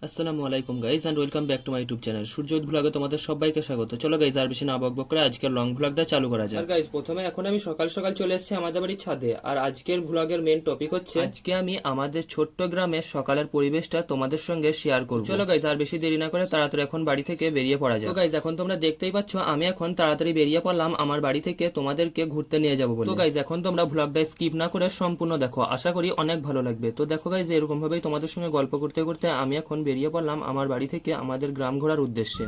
আসসালামু আলাইকুম guys and welcome back to my YouTube channel সূর্যোদ ভ্লগে তোমাদের সবাইকে স্বাগত। চলো গাইজ আর বেশি না বকবক করে আজকের লং ভ্লগটা চালু করা যায়। আর গাইজ প্রথমে এখন আমি সকাল সকাল চলে এসেছি আমাদের বাড়ির ছাদে। আর আজকের ভ্লগের মেন টপিক হচ্ছে আজকে আমি আমাদের ছোট্ট গ্রামের সকালের পরিবেশটা তোমাদের সঙ্গে শেয়ার করব। চলো গাইজ আর বেশি দেরি না করে তাড়াতাড়ি এখন বাড়ি থেকে বেরিয়ে পড়া যায়। তো গাইজ এখন তোমরা দেখতেই পাচ্ছ আমি এখন তাড়াতাড়ি বেরিয়ে পড়লাম আমার বাড়ি থেকে তোমাদেরকে ঘুরতে নিয়ে যাবো বলে। তো গাইজ এখন তোমরা ভ্লগটা স্কিপ না করে সম্পূর্ণ দেখো, আশা করি অনেক ভালো লাগবে। তো দেখো গাইজ এরকম ভাবেই তোমাদের সঙ্গে গল্প করতে করতে আমি এখন বেরিয়ে পড়লাম আমার বাড়ি থেকে আমাদের গ্রাম ঘোরার উদ্দেশ্যে।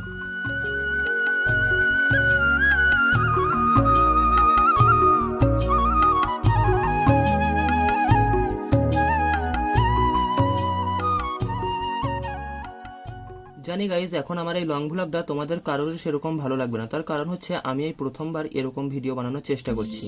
জানি গাইজ এখন আমার এই লং ভ্লগটা তোমাদের কারোর সেরকম ভালো লাগবে না, তার কারণ হচ্ছে আমি এই প্রথমবার এরকম ভিডিও বানানোর চেষ্টা করছি।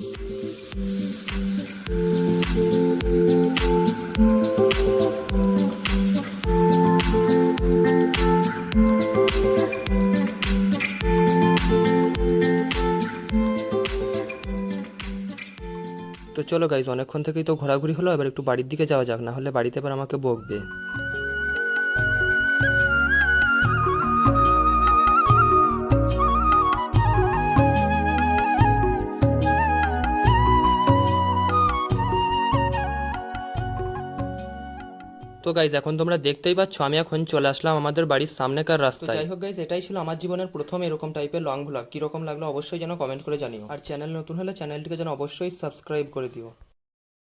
তো চলো গাইজ অনেকক্ষণ থেকেই তো ঘোরাঘুরি হলো, এবার একটু বাড়ির দিকে যাওয়া যাক, না হলে বাড়িতে এবার আমাকে বকবে। তো গাইজ এখন তোমরা দেখতেই পাচ্ছ আমি এখন চলে আসলাম আমাদের বাড়ির সামনেকার রাস্তায়। যাই হোক গাইজ এটাই ছিল আমার জীবনের প্রথম এরকম টাইপের লং ভ্লগ। কিরকম লাগলো অবশ্যই যেন কমেন্ট করে জানিও, আর চ্যানেল নতুন হলে চ্যানেলটিকে যেন অবশ্যই সাবস্ক্রাইব করে দিও।